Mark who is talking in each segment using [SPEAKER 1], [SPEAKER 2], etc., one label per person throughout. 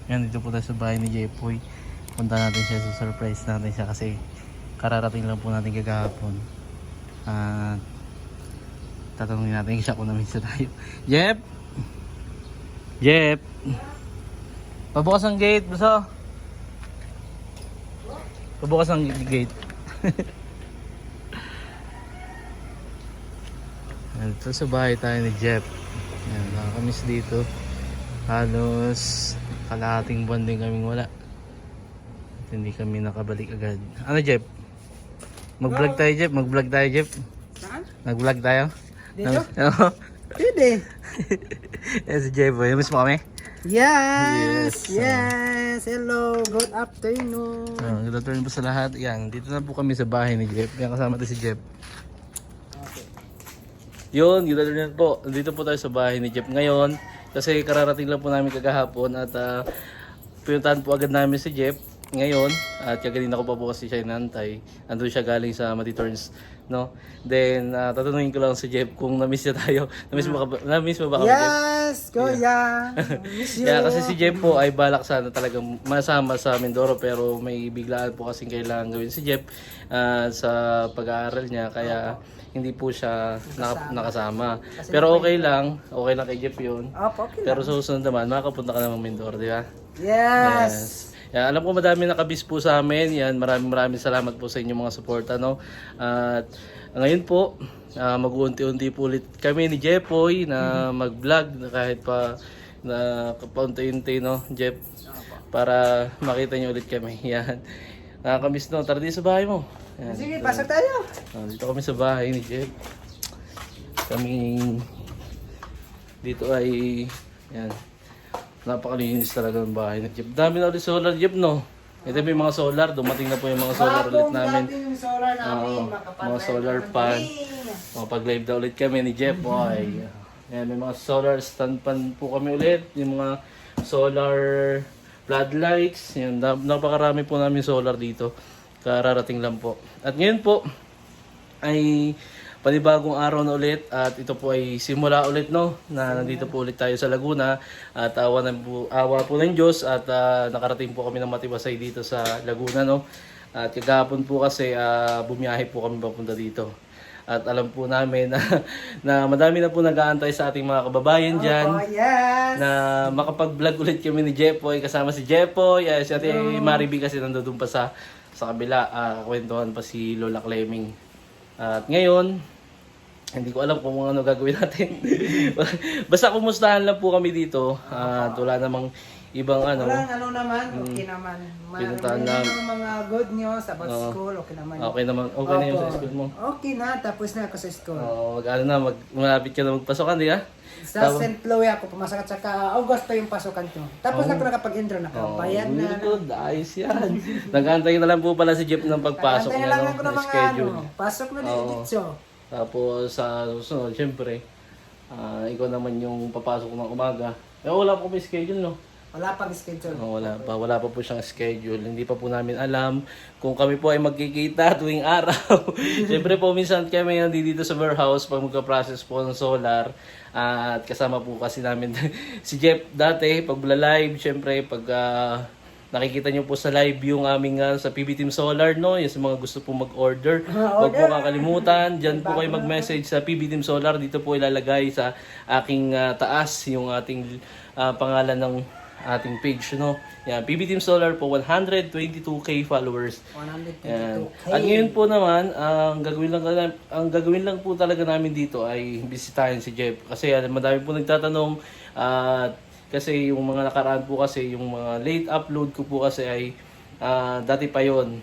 [SPEAKER 1] Yan, dito po tayo sa bahay ni Jepoy. Punta natin siya, surprise natin siya kasi kararating lang po natin kagahapon. At tatanungin natin siya kung namiss na tayo. Jep! Jep! Pabukas ang gate, buso! Pabukas ang gate. Ito sa bahay tayo ni Jep. Yan, nakakamiss dito. Halos kalahating buwan din kaming wala. At hindi kami nakabalik agad. Ano Jep? Mag-vlog tayo Jep? Mag-vlog tayo Jep?
[SPEAKER 2] Saan?
[SPEAKER 1] Mag-vlog tayo?
[SPEAKER 2] Dito?
[SPEAKER 1] Oo.
[SPEAKER 2] Pwede.
[SPEAKER 1] Yan si Jep. Namiss mo kami?
[SPEAKER 2] Yes!
[SPEAKER 1] Yes.
[SPEAKER 2] Yes! Hello! Good afternoon!
[SPEAKER 1] Good afternoon po sa lahat. Yan, dito na po kami sa bahay ni Jep. Yan, kasama tayo si Jep.
[SPEAKER 2] Okay.
[SPEAKER 1] Yun, good afternoon po. Dito po tayo sa bahay ni Jep ngayon. Kasi kararating lang po namin kagahapon at pinuntahan po agad namin si Jep ngayon. At kaganina ko pa po kasi siya inantay. Andun siya galing sa Matiturns, no? Then, tatanungin ko lang si Jep kung na-miss niya tayo. Na-miss mo ba kami, Jep?
[SPEAKER 2] Yes! Kuya! Miss you!
[SPEAKER 1] Yeah, kasi si Jep po ay balak sana talagang masama sa Mindoro pero may biglaan po kasing kailangan gawin si Jep sa pag-aaral niya kaya hindi po siya nakasama. Pero okay lang kay Jep yun.
[SPEAKER 2] Opo, okay
[SPEAKER 1] Pero
[SPEAKER 2] lang.
[SPEAKER 1] sa susunod naman, makakapunta ka naman Mindoro, di ba?
[SPEAKER 2] Yes!
[SPEAKER 1] Yeah, alam ko madami nakabis po sa amin. Yan, maraming salamat po sa inyong mga suporta, no? At ngayon po, mag-uunti-unti po ulit kami ni Jepoy na mag-vlog na kahit pa na paunti-unti, no, Jep, para makita niyo ulit kami. Yan. Nakakamiss, no? Tara dito sa bahay mo. Yan,
[SPEAKER 2] Sige, pasok tayo!
[SPEAKER 1] dito kami sa bahay ni Jep. Kami dito ay yan. Napakalinis talaga ng bahay ni Jep. Dami na ulit solar, Jep, no? Ito may mga solar. Dumating na po yung mga solar ulit namin.
[SPEAKER 2] yung solar namin.
[SPEAKER 1] Mga solar pan. Makapag-live na ulit kami ni Jep. Boy. Yan, may mga solar stand pan po kami ulit. Yung mga solar floodlights. Yan, napakarami po namin solar dito. Kararating lang po. At ngayon po ay panibagong araw na ulit at ito po ay simula ulit, no, na nandito po ulit tayo sa Laguna at awa po ng Diyos at nakarating po kami ng Matibasay dito sa Laguna, no, at kagahapon po kasi bumiyahe po kami papunta dito at alam po namin na madami na po nag-aantay sa ating mga kababayan dyan.
[SPEAKER 2] Oh, yes!
[SPEAKER 1] Na makapag-vlog ulit kami ni Jepoy kasama si Jepoy, si Ate Mariby kasi nandoon pa sa kabila, kwentuhan pa si Lola Clemming. At ngayon, hindi ko alam kung ano gagawin natin. Basta kumustahan lang po kami dito. At wala namang ibang ano.
[SPEAKER 2] Walang ano naman, okay naman.
[SPEAKER 1] Pinuntahan
[SPEAKER 2] Meron
[SPEAKER 1] lang.
[SPEAKER 2] namang mga good news about school, okay naman.
[SPEAKER 1] Okay naman. Okay na yung sa
[SPEAKER 2] Opo.
[SPEAKER 1] school mo.
[SPEAKER 2] Okay na, tapos na ako sa school.
[SPEAKER 1] Malapit ka na magpasokan, di ka?
[SPEAKER 2] Sa St. Chloe ako pumasok at saka August pa yung pasukan ko. Tapos na ako nakapag-intro na
[SPEAKER 1] Oh,
[SPEAKER 2] bayad na.
[SPEAKER 1] very good. Ayos yan. Nag-aantay na lang po pala si Jeff ng pagpasok
[SPEAKER 2] Antay
[SPEAKER 1] niya,
[SPEAKER 2] na lang
[SPEAKER 1] no?
[SPEAKER 2] ako ng
[SPEAKER 1] Na
[SPEAKER 2] mga
[SPEAKER 1] schedule.
[SPEAKER 2] pasok na
[SPEAKER 1] Oo.
[SPEAKER 2] dito.
[SPEAKER 1] Tapos sa susunod, syempre, ikaw naman yung papasok ng umaga. Wala po may schedule, no?
[SPEAKER 2] Wala pang schedule.
[SPEAKER 1] Wala pa po siyang schedule. Hindi pa po namin alam kung kami po ay magkikita tuwing araw. Siyempre po, minsan kami nandito sa warehouse pag magka-process po ng solar. At kasama po kasi namin si Jeff dati, pag live, siyempre pag nakikita nyo po sa live yung aming sa PB Team Solar, no? Yung sa mga gusto po mag-order. Huwag po kakalimutan. Diyan po kayo mag-message sa PB Team Solar. Dito po ilalagay sa aking taas yung ating pangalan ng ating page, no? Yan, PB Team Solar po 122k followers.
[SPEAKER 2] 122K.
[SPEAKER 1] Yan. At ngayon po naman, ang gagawin lang po talaga namin dito ay bisitahin si Jeff kasi madami po nagtatanong at kasi yung mga nakaraan po kasi yung mga late upload ko po kasi ay dati pa yon.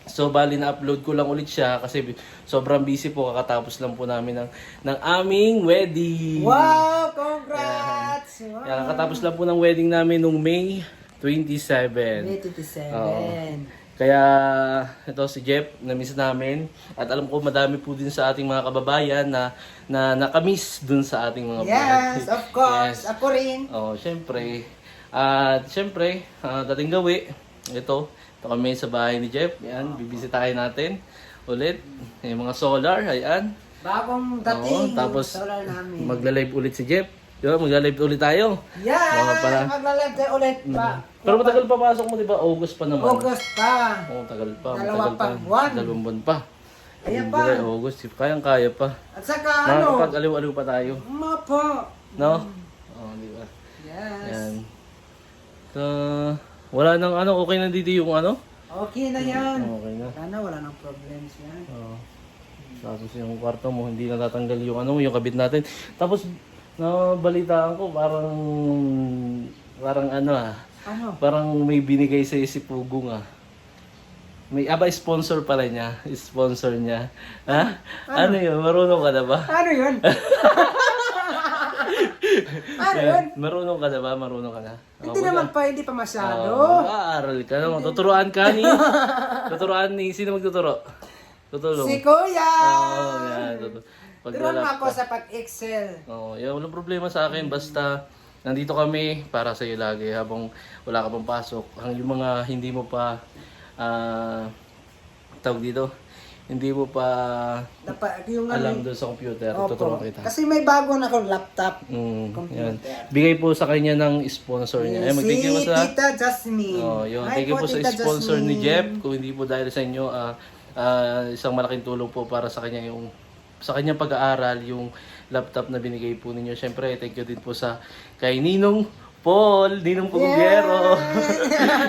[SPEAKER 1] So bali na upload ko lang ulit siya kasi sobrang busy po, kakatapos lang po namin ng aming wedding.
[SPEAKER 2] Wow! Congrats! Wow!
[SPEAKER 1] Yan, kakatapos lang po ng wedding namin nung May 27.
[SPEAKER 2] May 27.
[SPEAKER 1] Kaya ito si Jeff, na-miss namin. At alam ko madami po din sa ating mga kababayan na nakamiss dun sa ating mga
[SPEAKER 2] Yes, of course.
[SPEAKER 1] Yes.
[SPEAKER 2] Ako rin.
[SPEAKER 1] Syempre. At syempre, dating gawi, ito kami sa bahay ni Jeff. Yan, bibisitahin natin ulit. Yung mga solar, ayan.
[SPEAKER 2] Bagong dating
[SPEAKER 1] Tapos
[SPEAKER 2] solar namin.
[SPEAKER 1] magla-live ulit si Jeff. Di ba? Magla-live ulit tayo.
[SPEAKER 2] Yan!
[SPEAKER 1] Para-
[SPEAKER 2] Magla-live tayo ulit pa.
[SPEAKER 1] Pero matagal pa pasok mo, di ba? August pa naman.
[SPEAKER 2] August pa.
[SPEAKER 1] Oo, tagal pa.
[SPEAKER 2] Dalawa
[SPEAKER 1] matagal
[SPEAKER 2] pang buwan.
[SPEAKER 1] 2 buwan pa.
[SPEAKER 2] Ayan
[SPEAKER 1] Hindi
[SPEAKER 2] pa.
[SPEAKER 1] rin, August. Kayang-kaya pa.
[SPEAKER 2] At saka ano?
[SPEAKER 1] Makakapag-aliw-aliw pa tayo.
[SPEAKER 2] Mapa.
[SPEAKER 1] No? Oo, di ba?
[SPEAKER 2] Yes.
[SPEAKER 1] Yan. So, wala nang ano, okay na dito yung ano?
[SPEAKER 2] Okay na yan.
[SPEAKER 1] Okay na.
[SPEAKER 2] Sana wala nang problems yan.
[SPEAKER 1] Oo. Tapos yung kwarto mo, hindi natatanggal yung ano, yung kabit natin. Tapos, nabalitaan ko, parang ano
[SPEAKER 2] Ano?
[SPEAKER 1] parang may binigay sa si Pugong May sponsor pala niya. Sponsor niya. Ha? Ano yun? Marunong ka na ba?
[SPEAKER 2] Ano yun? Ano yun?
[SPEAKER 1] Marunong ka na ba? Marunong ka na?
[SPEAKER 2] Hindi naman pa, hindi pa masyado.
[SPEAKER 1] Aaral ka naman. Tuturuan ka ni... Tuturuan ni... Sino magtuturo? Tutulong.
[SPEAKER 2] Si Kuya!
[SPEAKER 1] Oo, yan.
[SPEAKER 2] Turuan mo ako sa pag-excel.
[SPEAKER 1] Oo, yan. Walang problema sa akin. Basta nandito kami para sa iyo lagi habang wala ka pang pasok. Yung mga hindi mo pa tawag dito, hindi mo pa
[SPEAKER 2] Dapat yung
[SPEAKER 1] alam doon sa computer,
[SPEAKER 2] Opo.
[SPEAKER 1] tuturuan kita.
[SPEAKER 2] Kasi may bago na akong laptop.
[SPEAKER 1] Yan.
[SPEAKER 2] Computer.
[SPEAKER 1] Bigay po sa kanya ng sponsor niya.
[SPEAKER 2] Si
[SPEAKER 1] Mag-thank you po sa
[SPEAKER 2] Tita Jasmine.
[SPEAKER 1] Oh, yun.
[SPEAKER 2] Hi
[SPEAKER 1] Thank you po sa
[SPEAKER 2] Tita
[SPEAKER 1] sponsor ni
[SPEAKER 2] Jasmine.
[SPEAKER 1] Jeff. Kung hindi po dahil sa inyo, isang malaking tulong po para sa kanya yung sa kanyang pag-aaral, yung laptop na binigay po ninyo. Siyempre, thank you din po sa kay Ninong Paul, Ninong Pugugero.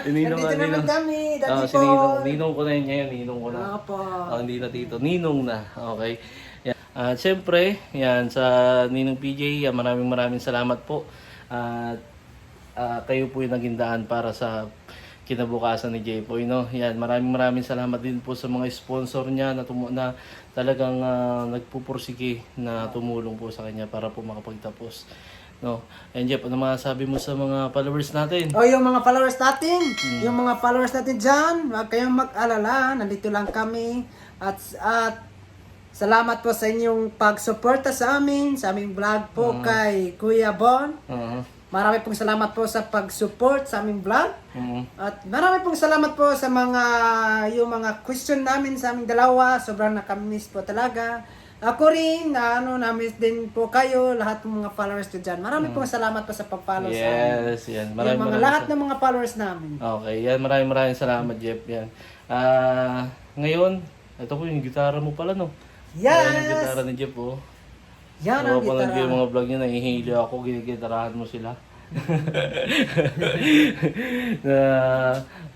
[SPEAKER 2] Nandito naman kami, Daddy
[SPEAKER 1] Si Ninong,
[SPEAKER 2] Paul.
[SPEAKER 1] Ninong ko na yun ngayon, Ninong ko na.
[SPEAKER 2] Opo.
[SPEAKER 1] Hindi na tito, Ninong na. Okay. Yan. At siyempre, yan, sa Ninong PJ, maraming salamat po. At kayo po yung naging daan para sa kinabukasan ni J-Boy, no? Yan, maraming salamat din po sa mga sponsor niya na, na talagang nagpupursige na tumulong po sa kanya para po makapagtapos. No. And Jeff, ano masasabi mo sa mga followers natin?
[SPEAKER 2] O yung mga followers natin, yung mga followers natin dyan, huwag kayong mag-alala, nandito lang kami. At salamat po sa inyong pag-suporta sa aming vlog po kay Kuya Bon. Marami pong salamat po sa pag-support sa aming vlog. At marami pong salamat po sa yung mga question namin sa aming dalawa. Sobrang nakamiss po talaga. Ako rin, na-miss din po kayo, lahat ng mga followers ko dyan. Marami pong salamat po sa pag-follow sa amin.
[SPEAKER 1] Yes, yan.
[SPEAKER 2] Yung lahat ng mga followers namin.
[SPEAKER 1] Okay, yan. Maraming salamat, Jeff. Yan. Ngayon, ito po yung gitara mo pala, no?
[SPEAKER 2] Yes!
[SPEAKER 1] Yan yung gitara ni Jeff, oh.
[SPEAKER 2] Yan ang
[SPEAKER 1] Napapanood ko
[SPEAKER 2] gitara.
[SPEAKER 1] yung mga vlog niya, nahihili ako, ginigitarahan mo sila.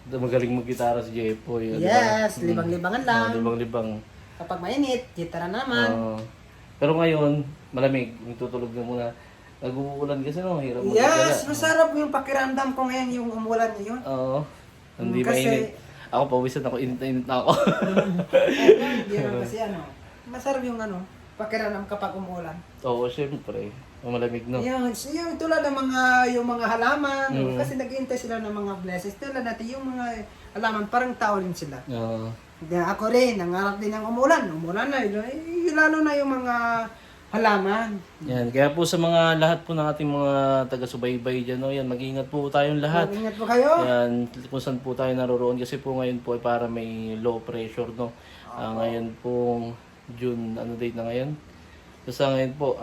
[SPEAKER 1] Magaling mag-gitara si Jeff, oh.
[SPEAKER 2] Yes, libang-libangan lang.
[SPEAKER 1] Libang-libang.
[SPEAKER 2] Kapag mainit, gitara naman.
[SPEAKER 1] Pero ngayon, malamig. Tutulog na muna. Nag-uulan kasi, no? Hirap
[SPEAKER 2] Yes, masarap yung pakiramdam ko ngayon yung umulan ngayon.
[SPEAKER 1] Oo. Hindi
[SPEAKER 2] Kasi-
[SPEAKER 1] mainit. Ako, pawisan ako. Init na init na ako.
[SPEAKER 2] Hindi naman kasi masarap yung pakiramdam kapag umulan.
[SPEAKER 1] Oo, syempre. Malamig, no?
[SPEAKER 2] Yung tulad ng yung mga halaman, kasi nag-iintay sila ng mga blessings. Tulad natin, yung mga halaman, parang tao rin sila.
[SPEAKER 1] Oo.
[SPEAKER 2] Ako rin, nangarap din ng umulan. Umulan na, lalo na yung mga halaman.
[SPEAKER 1] Yan. Kaya po sa mga lahat po ng ating mga taga-subaybay dyan, no? Yan, mag-ingat po tayong lahat.
[SPEAKER 2] Ingat po kayo.
[SPEAKER 1] Yan, kung saan po tayo naroroon. Kasi po ngayon po ay para may low pressure, no? Ngayon po, June, ano date na ngayon? Basta ngayon po,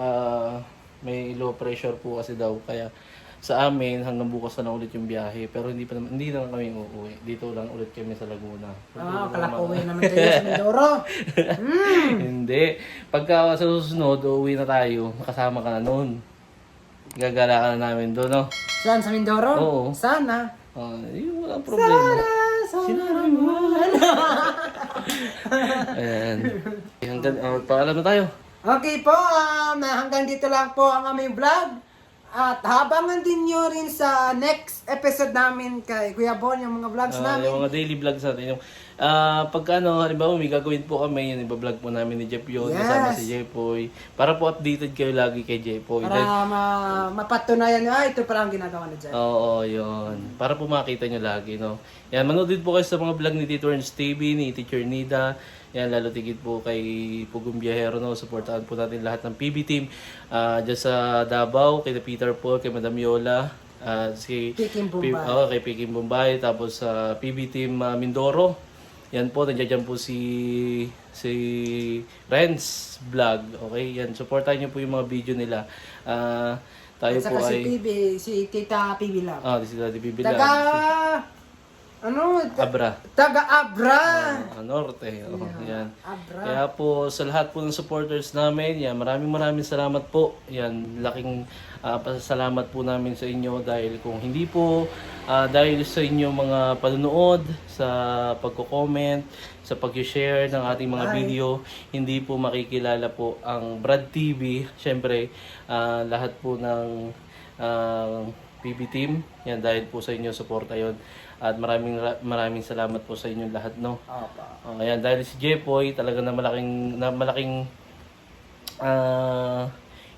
[SPEAKER 1] may low pressure po kasi daw. Kaya sa amin, hanggang bukas na ulit yung biyahe. Pero hindi naman kami uuwi. Dito lang ulit kami sa Laguna.
[SPEAKER 2] Kalak-uwi naman kayo sa Mindoro.
[SPEAKER 1] Hindi. Pagka sa susunod, uuwi na tayo. Kasama ka na noon. Gagala ka na namin doon, no?
[SPEAKER 2] Saan? Sa Mindoro?
[SPEAKER 1] Oo.
[SPEAKER 2] Sana.
[SPEAKER 1] Yun, walang problema.
[SPEAKER 2] Sana naman.
[SPEAKER 1] Ayan. Paalam na tayo.
[SPEAKER 2] Okay po, hanggang dito lang po ang aming vlog. At habangan din nyo rin sa next episode namin kay Kuya Bon, yung mga vlogs namin.
[SPEAKER 1] Yung mga daily vlogs natin. Yung, pagka halimbawa may gagawin po kami, yun, iba-vlog po namin ni Jeff yun, kasama si Jepoy. Para po updated kayo lagi kay Jepoy.
[SPEAKER 2] Para mapatunayan nyo, ito pala ang ginagawa na dyan.
[SPEAKER 1] Oo, yun. Para po makita nyo lagi, no? Yan, manood din po kayo sa mga vlog ni Tito Ernst TV, ni Teacher Nida. Yan, lalo tigit po kay Pugong Biyahero, no? Supportahan po natin lahat ng PB team. Diyan sa Davao, kay Peter Paul, kay Madam Yola, si
[SPEAKER 2] Piking Bombay.
[SPEAKER 1] kay Piking Bombay, tapos sa PB team Mindoro. Yan po, nandiyan po si Renz Vlog. Okay, yan. Supportahan niyo po yung mga video nila. Tayo
[SPEAKER 2] At
[SPEAKER 1] po
[SPEAKER 2] saka si
[SPEAKER 1] ay...
[SPEAKER 2] PB, si Tita PB lang.
[SPEAKER 1] Si Daddy Bibi lang.
[SPEAKER 2] Taga, ano?
[SPEAKER 1] Abra.
[SPEAKER 2] Taga Abra.
[SPEAKER 1] Norte. Yan.
[SPEAKER 2] Abra.
[SPEAKER 1] Kaya po sa lahat po ng supporters namin, yan, maraming salamat po. Yan, laking pasasalamat po namin sa inyo dahil kung hindi po dahil sa inyong mga panunood, sa pagko-comment, sa pag-share ng ating mga video, hindi po makikilala po ang Brad TV. Siyempre, lahat po ng PB team, yan dahil po sa inyo suporta yon. At maraming salamat po sa inyong lahat, no. Ayan, dahil si Jepoy talaga na malaking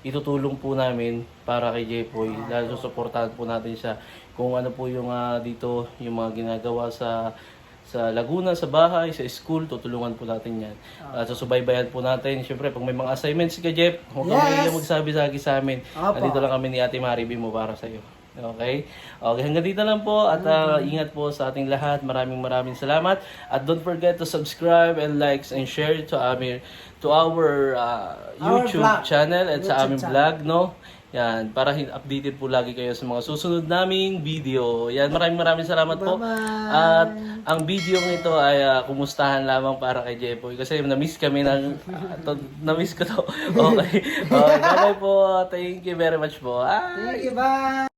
[SPEAKER 1] itutulong po namin para kay Jepoy. Dahil susuportahan po natin siya kung ano po yung dito yung mga ginagawa sa Laguna, sa bahay, sa school, tutulungan po natin yan. At susubaybayan po natin. Siyempre, pag may mga assignments ka, Jeff, huwag kang mahiya magsabi-sagi sa amin. Nandito lang kami ni Ate Mariby mo para sa iyo. Okay? Okay, hanggang dito lang po at ingat po sa ating lahat. Maraming salamat. At don't forget to subscribe and likes and share to our YouTube channel at sa aming vlog, no? Yan, para updated po lagi kayo sa mga susunod naming video. Yan, maraming salamat po. At ang video nito ay kumustahan lamang para kay Jepoy kasi na-miss kami na-miss ko to. Okay. Okay, bye po. Thank you very much po.
[SPEAKER 2] Thank you, bye.